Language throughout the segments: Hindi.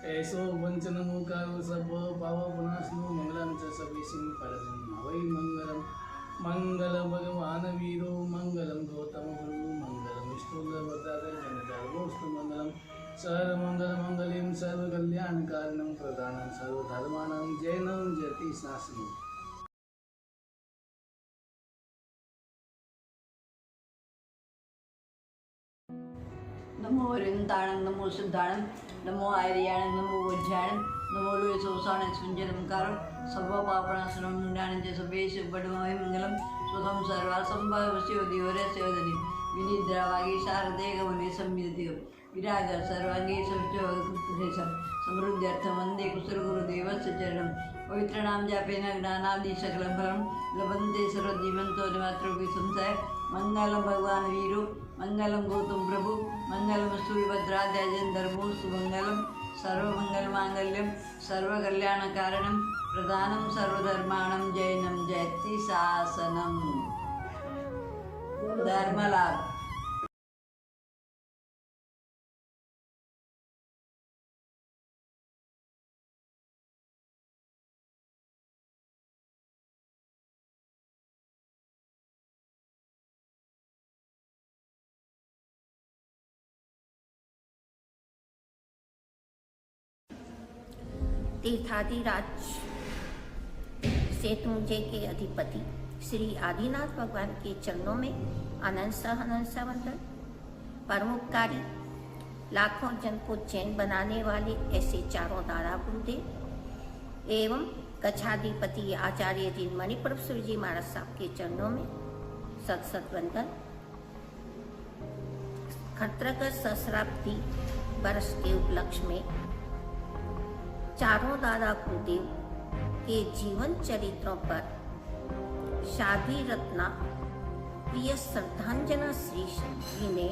ऐसो वंचन मुकारो सब पाव पुनाशनो मंगलम च सविसिं परजन वै मंगलम मंगलम भगवान वीरो मंगलम गौतम गुरु मंगलम स्तुलवतार जनतारोस्तु मंगलम सर्वमंगल मंगलिम सर्वकल्याण कारणं प्रदानं सर्वधर्माणां जैनं जयति शासनं। नमो वृंदाणं नमो सिद्धाणं नमो आर्याणं नमो वज्राणं नमो लोय सोसाणं सुंजनमकारो सर्व पापणासनं मुंडाणं च सभेश बडमय मंगलम स्वतम सर्वासंभवस्यो दिवरस्य वदति विनिद्रावागी शारदे गमने संविदति विराग सर्वांगे सविष्टवकुप्तदेशं समृद्ध्यर्थमन्दे कुशलगुरुदेवस्य चरणं पवित्रनाम जापेन ज्ञानादि सकलं फलं लभन्ते सर्वजीवन्तो निमात्रोऽपि संशय मंगलम भगवान वीरो मंगलम गौतम प्रभु मंगलम सूर्यभद्राद्याजंधर्मो सुमंगलम सर्वमंगल मांगल्यम सर्वकल्याण कारणम प्रधानम सर्वधर्माणं जैनम जयति शासनम। धर्मलाभ। तीर्थाधिराज सेतुंजय के अधिपति श्री आदिनाथ भगवान के चरणों में अनंत वंदन। परमोपकारी लाखों जन को चैन बनाने वाले ऐसे चारों दादा गुरुदेव एवं कच्छाधिपति आचार्य जी मणिप्रभ सूर्य महाराज साहब के चरणों में सत वंदन। खतरक सहस्राब्दी वर्ष के उपलक्ष्य में चारों दादा गुरुदेव के जीवन चरित्रों पर शादी रत्ना प्रिय श्रद्धांजना श्री जी ने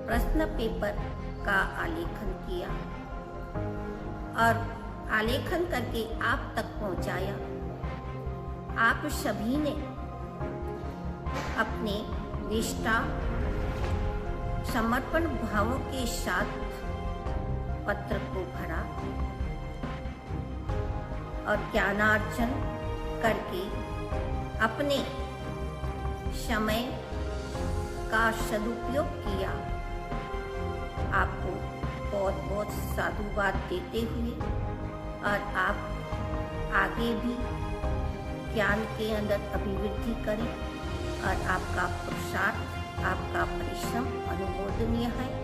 प्रश्न पेपर का आलेखन किया और आलेखन करके आप तक पहुंचाया। आप सभी ने अपने निष्ठा समर्पण भावों के साथ पत्र को भरा और ज्ञानार्जन करके अपने समय का सदुपयोग किया। आपको बहुत बहुत साधुवाद देते हुए और आप आगे भी ज्ञान के अंदर अभिवृद्धि करें और आपका पुरुषार्थ आपका परिश्रम अनुमोदनीय है।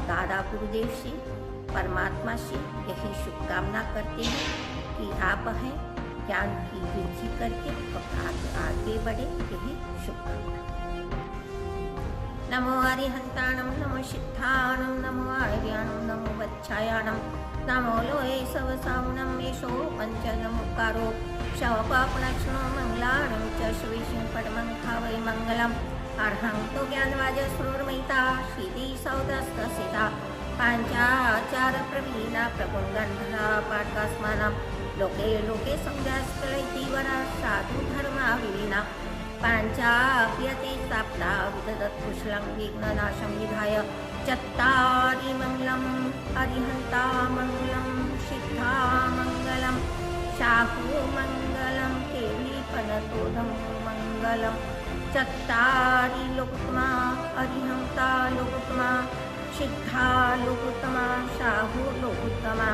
दादा गुरुदेव से परमात्मा से यही शुभकामना करते हैं कि आप हैं ज्ञान की वृद्धि करके आगे बढ़े, यही शुभकामना। नमो अरिहंताणं नमो सिद्धाणं नमो आर्याणं नमो वच्छायाणं नमो लोये सवसावनं येषो पञ्चनमुकारो शवपापणक्षणो मंगलाणं च सुविष्णु परमं भावै मंगलम्। अर्हं तो ज्ञानवाजस्फुरमयिता श्रीति सौदस्तसिता पाञ्चाचार प्रवीणा प्रभुगन्धरा पाठकास्मानं लोके लोके संध्यास्कलैति वरा साधु धर्मा विलीना पाञ्चाप्यते स्थाप्ता विदधत्कुशलं विघ्ननाशं विधाय चत्तारि मङ्गलम् अरिहन्ता मङ्गलं सिद्धा मङ्गलं शाहु मङ्गलं केलीपनतोधं मङ्गलम्। चत्तारि लोकोत्तमा अरिहंता लोकोत्तमा सिद्धा लोकोत्तमा शाहु लोकोत्तमा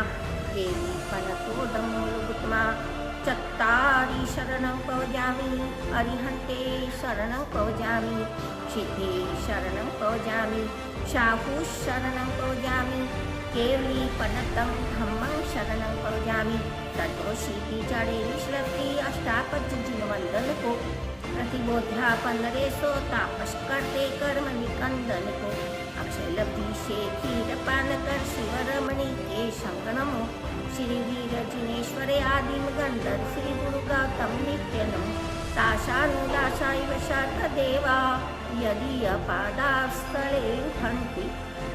देवी फलतोदम लोकोत्तमा। चत्तारि शरणं पवजामि अरिहंते शरणं पवजामि सिद्धे शरणं पवजामि शाहु शरणं पवजामि केवली पनतं धम्मं शरणं पवजामि। तत्वशीति जड़े विश्लक्ति अष्टापज जिनवंदन को प्रतिबोध्या 1500 तापस करते कर्म निकंदन को अक्षय लब्धि से खीर पान कर शिव रमणी के संगणमो श्री वीर जिनेश्वर आदिम गंधर श्री गुरु गौतम नित्य नमो। ताशानुदासाइव देवा यदि अपादास्थले हन्ति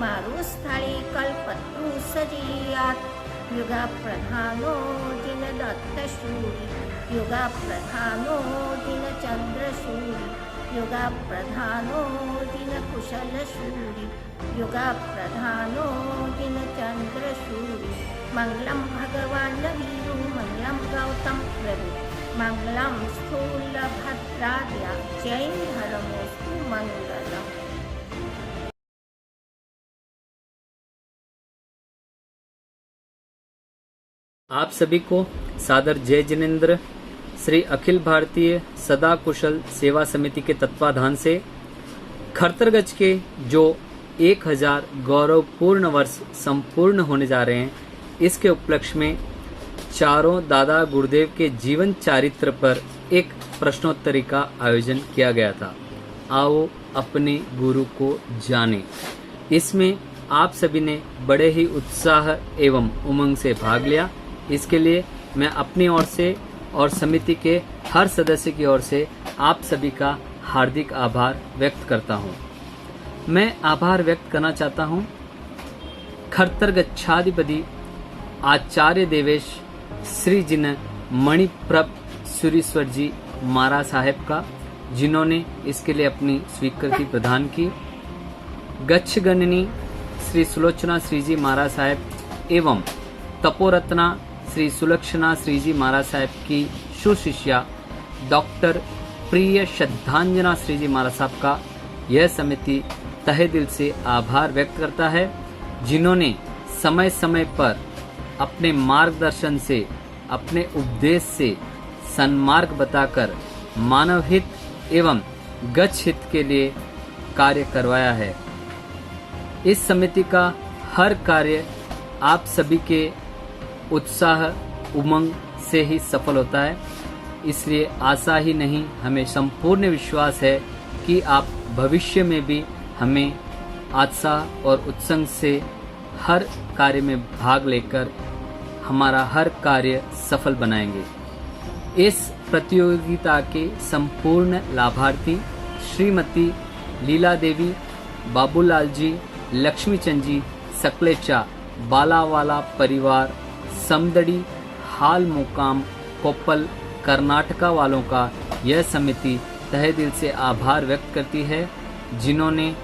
मारुस्थले कल्पतरु सजीयात्। युगा प्रधानो दिन दत्त शूरि युगा प्रधानो दिन चंद्र शूरि युगा प्रधानो दिन कुशल शूरि युगा प्रधानो दिन चंद्र सूर्य मंगलम भगवान वीरु मंगलम गौतम प्रभु मंगलम स्थूल भद्राद्या जय धर्मोस्तु मंगलम। आप सभी को सादर जय जिनेन्द्र। श्री अखिल भारतीय सदा कुशल सेवा समिति के तत्वाधान से खरतरगज के जो 1000 गौरवपूर्ण वर्ष संपूर्ण होने जा रहे हैं, इसके उपलक्ष्य में चारों दादा गुरुदेव के जीवन चारित्र पर एक प्रश्नोत्तरी का आयोजन किया गया था। आओ अपने गुरु को जानें। इसमें आप सभी ने बड़े ही उत्साह एवं उमंग से भाग लिया। इसके लिए मैं अपनी ओर से और समिति के हर सदस्य की ओर से आप सभी का हार्दिक आभार व्यक्त करता हूँ। मैं आभार व्यक्त करना चाहता हूँ खरतरगच्छाधिपति आचार्य देवेश श्री जिन मणिप्रभ सुरीश्वर जी महाराज साहेब का, जिन्होंने इसके लिए अपनी स्वीकृति प्रदान की। गच्छगणनी श्री सुलोचना श्री जी महाराज साहेब एवं तपोरत्ना श्री सुलक्षणा श्री जी महाराज साहेब की सुशिष्या डॉक्टर प्रिय श्रद्धांजना श्री जी महाराज साहब का यह समिति तहे दिल से आभार व्यक्त करता है, जिन्होंने समय समय पर अपने मार्गदर्शन से, अपने उपदेश से सन्मार्ग बताकर मानव हित एवं गच्छ हित के लिए कार्य करवाया है। इस समिति का हर कार्य आप सभी के उत्साह उमंग से ही सफल होता है। इसलिए आशा ही नहीं, हमें संपूर्ण विश्वास है कि आप भविष्य में भी हमें उत्साह और उत्संग से हर कार्य में भाग लेकर हमारा हर कार्य सफल बनाएंगे। इस प्रतियोगिता के संपूर्ण लाभार्थी श्रीमती लीला देवी, बाबूलाल जी, लक्ष्मीचंद जी, सकलेचा, बालावाला परिवार, समदड़ी, हाल मुकाम, कोप्पल, कर्नाटका वालों का यह समिति तहे दिल से आभार व्यक्त करती है, जिन्होंने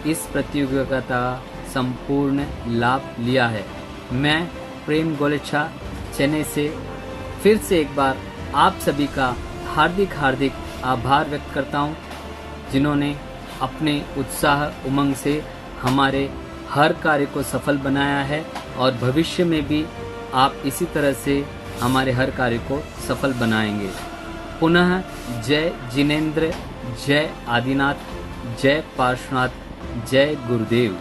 इस प्रतियोगिता का संपूर्ण लाभ लिया है। मैं प्रेम गोलेछा चेन्नई से फिर से एक बार आप सभी का हार्दिक हार्दिक आभार व्यक्त करता हूँ, जिन्होंने अपने उत्साह उमंग से हमारे हर कार्य को सफल बनाया है और भविष्य में भी आप इसी तरह से हमारे हर कार्य को सफल बनाएंगे। पुनः जय जिनेन्द्र, जय आदिनाथ, जय पार्श्वनाथ, जय गुरुदेव।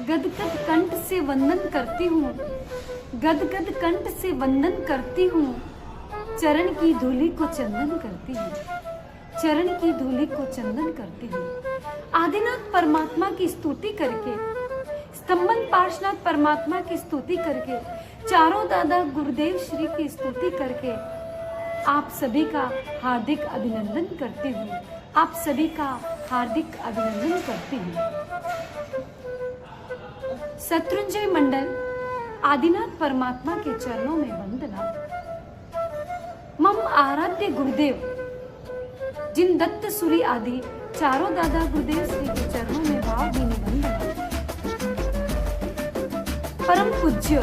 गदगद कंठ से वंदन करती हूँ, गदगद कंठ से वंदन करती हूँ, चरण की धूलि को चंदन करती हूँ, चरण की धूलि को चंदन करती हूँ। आदिनाथ परमात्मा की स्तुति करके, स्तंभन पार्श्वनाथ परमात्मा की स्तुति करके, चारों दादा गुरुदेव श्री की स्तुति करके आप सभी का हार्दिक अभिनंदन करती हूँ, आप सभी का हार्दिक अभिनंदन करती हूँ। शत्रुंजय मंडल आदिनाथ परमात्मा के चरणों में वंदना। मम आराध्य गुरुदेव जिन दत्त सूरी आदि चारों दादा गुरुदेव श्री के चरणों में भावभीनी वंदना। परम पूज्य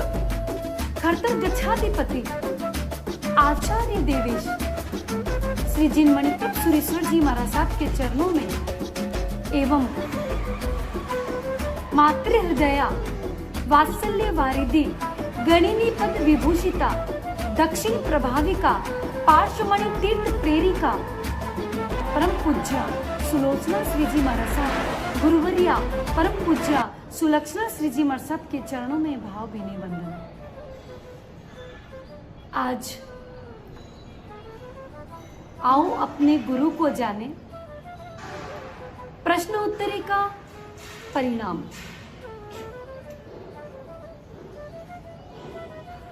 खरतरगच्छाधिपति आचार्य देवेश श्री जिन मणिप्रभ सुरेश्वर जी महाराज साहब के चरणों में एवं मातृ हृदया वात्सल्य वारिधि गणिनी पद विभूषिता दक्षिण प्रभाविका पार्श्वमणि तीर्थ प्रेरिका परम पूज्य सुलोचना श्री जी महाराज साहब गुरुवरिया परम पूज्य सुलक्षणा श्री जी महाराज साहब के चरणों में भावभीनी वंदन। आज आओ अपने गुरु को जाने, प्रश्न उत्तरी का परिणाम।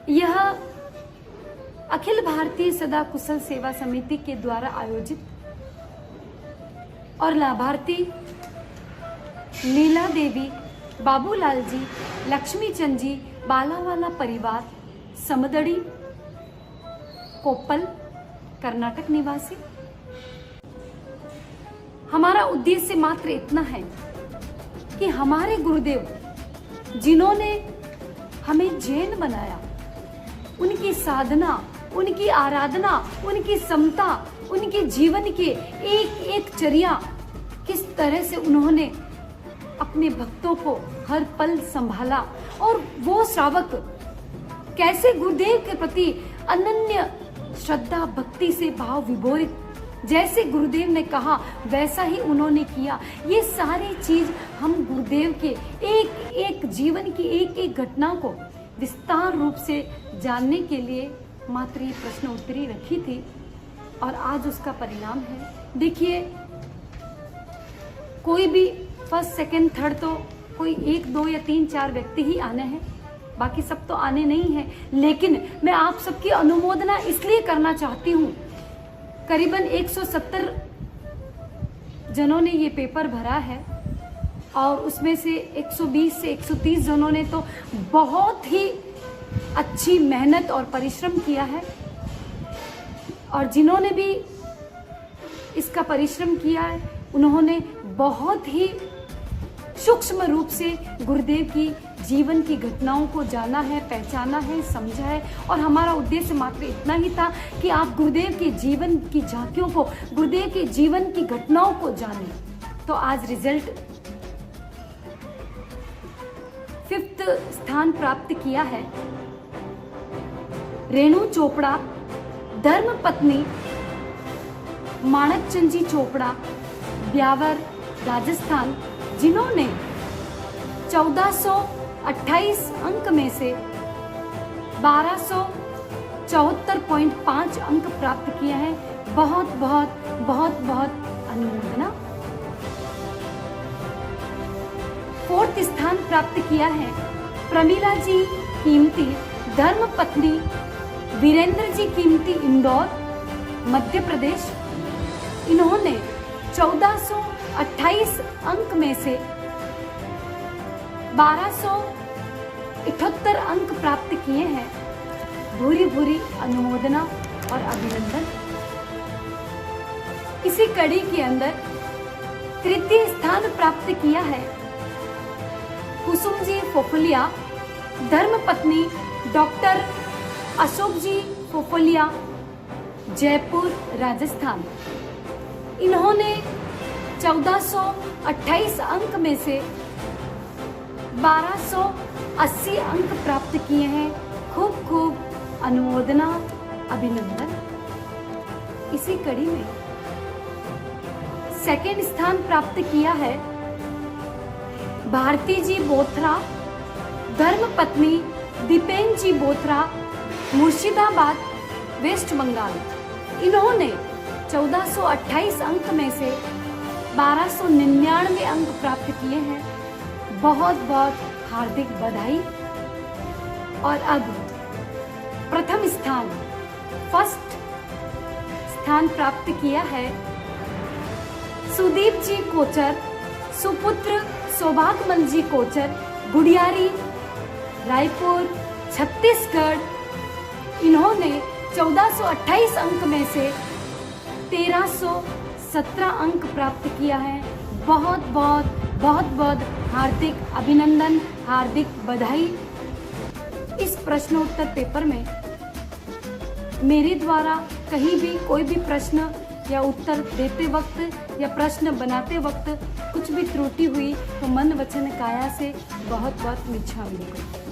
यह अखिल भारतीय सदा कुशल सेवा समिति के द्वारा आयोजित और लाभार्थी लीला देवी, बाबूलाल जी, लक्ष्मीचंद जी, बालावाला परिवार, समदड़ी, कोप्पल, कर्नाटक निवासी। हमारा उद्देश्य मात्र इतना है कि हमारे गुरुदेव जिन्होंने हमें जैन बनाया, उनकी साधना, उनकी आराधना, उनकी समता, उनके जीवन के एक एक चर्या, किस तरह से उन्होंने अपने भक्तों को हर पल संभाला और वो श्रावक कैसे गुरुदेव के प्रति अनन्य श्रद्धा भक्ति से भाव विभोरित, जैसे गुरुदेव ने कहा वैसा ही उन्होंने किया। ये सारी चीज हम गुरुदेव के एक एक जीवन की एक एक घटना को विस्तार रूप से जानने के लिए मात्र ये प्रश्न उत्तरी रखी थी और आज उसका परिणाम है। देखिए, कोई भी फर्स्ट सेकंड थर्ड तो कोई 1 2 या 3 4 व्यक्ति ही आने हैं, बाकी सब तो आने नहीं है। लेकिन मैं आप सबकी अनुमोदना इसलिए करना चाहती हूँ, करीबन 170 जनों ने ये पेपर भरा है और उसमें से 120 से 130 जनों ने तो बहुत ही अच्छी मेहनत और परिश्रम किया है, और जिन्होंने भी इसका परिश्रम किया है उन्होंने बहुत ही सूक्ष्म रूप से गुरुदेव की जीवन की घटनाओं को जाना है, पहचाना है, समझा है। और हमारा उद्देश्य मात्र इतना ही था कि आप गुरुदेव के जीवन की झांकियों को, गुरुदेव के जीवन की घटनाओं को जानें। तो आज रिजल्ट 5th स्थान प्राप्त किया है रेणु चोपड़ा, धर्म पत्नी माणकचंद जी चोपड़ा, ब्यावर, राजस्थान, जिन्होंने 1428 अंक में से 1274.5 अंक प्राप्त किए हैं। बहुत बहुत बहुत बहुत अनुमोदना। 4th स्थान प्राप्त किया है प्रमीला जी कीमती, धर्म पत्नी वीरेंद्र जी कीमती, इंदौर, मध्य प्रदेश। इन्होंने 1428 अंक में से 1278 अंक प्राप्त किए हैं। भूरी भूरी अनुमोदना और अभिनंदन। इसी कड़ी के अंदर 3य स्थान प्राप्त किया है कुसुम जी फोफलिया, धर्म पत्नी डॉक्टर अशोक जी फोफलिया, जयपुर, राजस्थान। इन्होंने 1428 अंक में से 1280 अंक प्राप्त किए हैं। खूब खूब अनुमोदना, अभिनंदन। इसी कड़ी में 2nd स्थान प्राप्त किया है भारती जी बोथरा, धर्म पत्नी दीपेन जी बोथरा, मुर्शिदाबाद, वेस्ट बंगाल। इन्होंने 1428 अंक में से 1299 अंक प्राप्त किए हैं। बहुत बहुत हार्दिक बधाई। और अब प्रथम स्थान, 1st स्थान प्राप्त किया है सुदीप जी कोचर, सुपुत्र सौभाग्यमल जी कोचर, गुड़ियारी, रायपुर, छत्तीसगढ़। इन्होंने 1428 अंक में से 1317 अंक प्राप्त किया है। बहुत बहुत बहुत बहुत हार्दिक अभिनंदन, हार्दिक बधाई। इस प्रश्नोत्तर पेपर में मेरे द्वारा कहीं भी कोई भी प्रश्न या उत्तर देते वक्त या प्रश्न बनाते वक्त कुछ भी त्रुटि हुई तो मन वचन काया से बहुत बहुत क्षमा मांगूंगी।